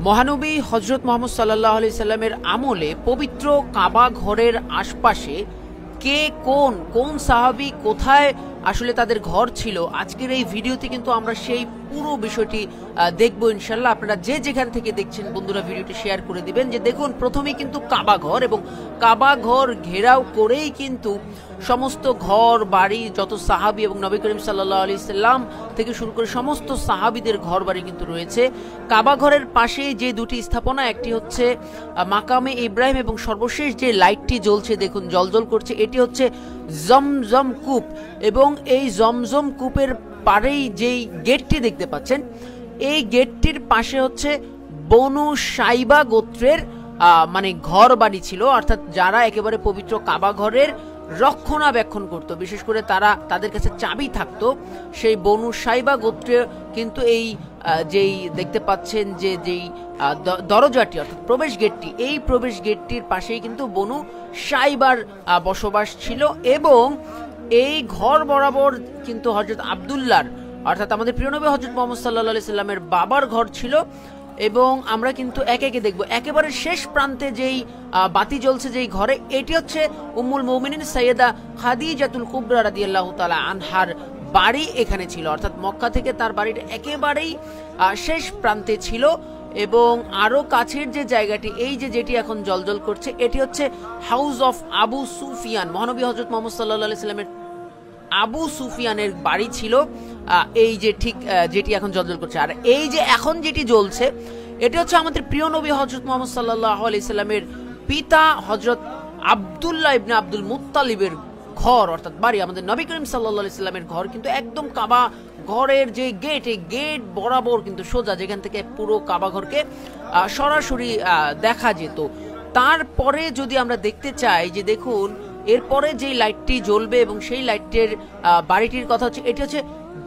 মহানবী হজরত মোহাম্মদ সাল্লাল্লাহু আলাইহি সাল্লামের আমলে পবিত্র কাবা ঘরের আশপাশে কে কোন কোন সাহাবী কোথায় আসলে তাদের ঘর ছিল, আজকের এই ভিডিওতে কিন্তু আমরা সেই পুরো বিষয়টি দেখব ইনশাল্লাহ। আপনারা যে যেখান থেকে দেখছেন বন্ধুরা ভিডিওটি শেয়ার করে দিবেন। যে দেখুন, প্রথমেই কিন্তু কাবা ঘর, এবং কাবা ঘর ঘেরাও করেই কিন্তু সমস্ত ঘর বাড়ি, যত সাহাবী এবং নবী করিম সাল্লাল্লাহু আলাইহি সাল্লাম থেকে শুরু করে সমস্ত সাহাবীদের ঘর বাড়ি কিন্তু রয়েছে। কাবা ঘরের পাশে যে দুটি স্থাপনা, একটি হচ্ছে মাকামে ইব্রাহিম, এবং সর্বশেষ যে লাইটটি জ্বলছে দেখুন জ্বলজ্বল করছে, এটি হচ্ছে জমজম কূপ। এবং এই জমজম কূপের পাড়েই যেই গেটটি দেখতে পাচ্ছেন, এই গেটটির পাশে হচ্ছে বনু সাইবা গোত্রের মানে ঘর বাড়ি ছিল, অর্থাৎ যারা একেবারে পবিত্র কাবা ঘরের রক্ষণাবেক্ষণ করত, বিশেষ করে তাদের কাছে চাবি থাকতো। সেই বনু সাইবা গোত্রে কিন্তু এই যেই দেখতে পাচ্ছেন যে যেই দরজাটি অর্থাৎ প্রবেশ গেটটি, এই প্রবেশ গেটটির পাশেই কিন্তু বনু সাইবার বসবাস ছিল। এবং এই ঘর বরাবর কিন্তু হযরত আব্দুল্লাহর অর্থাৎ আমাদের প্রিয় নবী হযরত মুহাম্মদ সাল্লাল্লাহু আলাইহি সাল্লামের বাবার ঘর ছিল। এবং আমরা কিন্তু একে একে দেখব। একেবারে শেষ প্রান্তে যেই বাতি জ্বলছে যেই ঘরে, এটি হচ্ছে উম্মুল মুমিনিন সাইয়েদা খাদিজাতুল কুবরা রাদিয়াল্লাহু তাআলা আনহার বাড়ি এখানে ছিল, অর্থাৎ মক্কা থেকে তার বাড়িটা একেবারেই শেষ প্রান্তে ছিল। এবং আরো কাছের যে জায়গাটি, এই যেটি এখন জ্বলজ্বল করছে, এটি হচ্ছে হাউস অফ আবু সুফিয়ান। মহানবী হযরত মুহাম্মদ সাল্লাল্লাহু আলাইহি সাল্লামের আবু সুফিয়ানের বাড়ি ছিল এই যে ঠিক যেটি এখন জ্বলজ্বল করছে। আর এই যে এখন যেটি জ্বলছে, এটি হচ্ছে আমাদের প্রিয় নবী হযরত মুহাম্মদ সাল্লাল্লাহু আলাইহি সাল্লামের পিতা হযরত আব্দুল্লাহ ইবনে আব্দুল মুত্তালিবের ঘর অর্থাৎ বাড়ি। আমাদের নবী করিম সাল্লাল্লাহু আলাইহি সাল্লামের ঘর কিন্তু একদম কাবা ঘরের যে গেট, এই গেট বরাবর কিন্তু সোজা, যেখান থেকে পুরো কাবা ঘরকে সরাসরি দেখা যেত। তারপরে যদি আমরা দেখতে চাই যে দেখুন, এরপরে যেই লাইটটি জ্বলবে এবং সেই লাইটের বাড়িটির কথা হচ্ছে, এটি হচ্ছে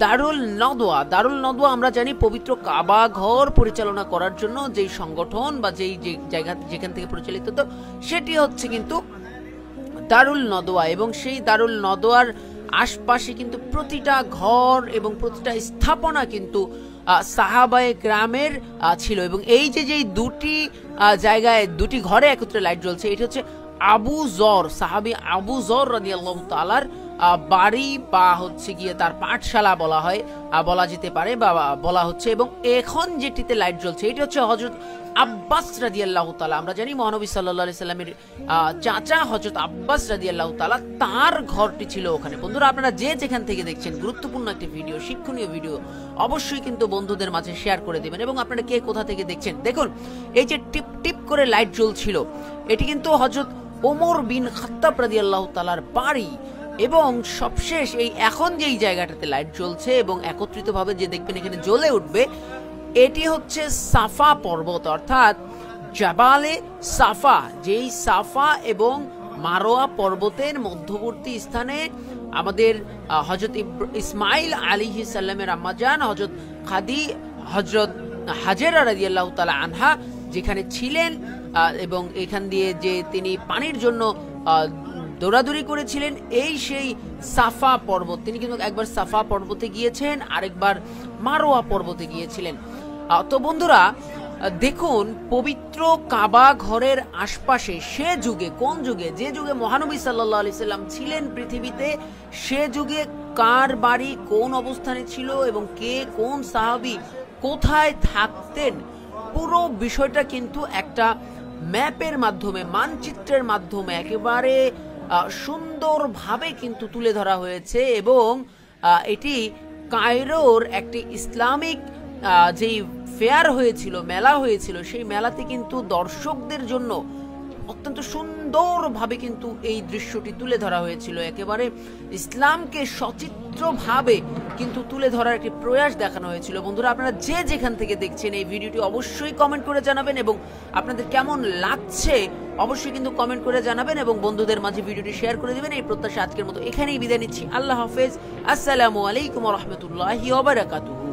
দারুল নদওয়া। দারুল নদওয়া আমরা জানি পবিত্র কাবা ঘর পরিচালনা করার জন্য যেই সংগঠন বা যেই জায়গা যেখান থেকে পরিচালিত হতো, সেটি হচ্ছে কিন্তু দারুল নদওয়া। এবং সেই দারুল নদওয়ার আশপাশে কিন্তু প্রতিটা ঘর এবং প্রতিটা স্থাপনা কিন্তু সাহাবায়ে কেরামের ছিল। এবং এই যেই দুটি জায়গায় দুটি ঘরে একত্রে লাইট জ্বলছে, এটি হচ্ছে আবু জর, সাহাবী আবু জর রাদিয়াল্লাহু তাআলার বাড়ি বা হচ্ছে গিয়ে তার পাঠশালা বলা যেতে পারে বা বলা হচ্ছে। এবং এখন যেটিতে লাইট জ্বলছে, এটি হচ্ছে হযরত আব্বাস রাদিয়াল্লাহু তাআলা। আমরা জানি মহানবী সাল্লাল্লাহু আলাইহি সাল্লামের চাচা হযরত আব্বাস রাদিয়াল্লাহু তাআলা, তার ঘরটি ছিল ওখানে। বন্ধুরা, আপনারা যে যেখান থেকে দেখছেন, গুরুত্বপূর্ণ একটি ভিডিও, শিক্ষণীয় ভিডিও, অবশ্যই কিন্তু বন্ধুদের মাঝে শেয়ার করে দিবেন। এবং আপনারা কে কোথা থেকে দেখছেন, দেখুন এই যে টিপ টিপ করে লাইট জ্বলছিল, এটি কিন্তু হযরত ওমর বিন খাত্তাব রাদিয়াল্লাহু তাআলার বাড়ি। এবং সবশেষ এই এখন যেই জায়গাটাতে লাইট জ্বলছে এবং একত্রিতভাবে যে দেখবেন এখানে জ্বলে উঠবে, এটি হচ্ছে সাফা পর্বত অর্থাৎ জাবালে সাফা। যেই সাফা এবং মারোয়া পর্বতের মধ্যবর্তী স্থানে আমাদের হযরত ইসমাইল আলাইহিস সালামের আম্মাজান হযরত হাজেরা রাদিয়াল্লাহু তাআলা আনহা যেখানে ছিলেন, এবং এখান দিয়ে যে তিনি পানির জন্য দৌড়াদৌড়ি করেছিলেন, এই সেই সাফা পর্বত। তিনি কিন্তু একবার সাফা পর্বতে গিয়েছেন, আরেকবার মারোয়া পর্বতে গিয়েছিলেন। তো বন্ধুরা দেখুন, পবিত্র কাবা ঘরের আশপাশে সে যুগে, কোন যুগে, যে যুগে মহানবী সাল্লাল্লাহু আলাইহি সাল্লাম ছিলেন পৃথিবীতে, সে যুগে কার বাড়ি কোন অবস্থানে ছিল এবং কে কোন সাহাবী কোথায় থাকতেন, পুরো বিষয়টা কিন্তু একটা ম্যাপের মাধ্যমে, মানচিত্রের মাধ্যমে একেবারে সুন্দরভাবে কিন্তু তুলে ধরা হয়েছে। এবং এটি কায়রোর একটি ইসলামিক যেই ফেয়ার হয়েছিল, মেলা হয়েছিল, সেই মেলাতে কিন্তু দর্শকদের জন্য অত্যন্ত সুন্দরভাবে কিন্তু এই দৃশ্যটি তুলে ধরা হয়েছিল। একেবারে ইসলামকে সচিত্রভাবে কিন্তু তুলে ধরার একটি প্রয়াস দেখানো হয়েছিল। বন্ধুরা, আপনারা যে যেখান থেকে দেখছেন এই ভিডিওটি অবশ্যই কমেন্ট করে জানাবেন, এবং আপনাদের কেমন লাগছে অবশ্যই কিন্তু কমেন্ট করে জানাবেন, এবং বন্ধুদের মাঝে ভিডিওটি শেয়ার করে দিবেন। এই প্রত্যাশা আজকের মতো এখানেই বিদায় নিচ্ছি। আল্লাহ হাফেজ। আসসালামু আলাইকুম ওয়া রাহমাতুল্লাহি ওয়া বারাকাতুহু।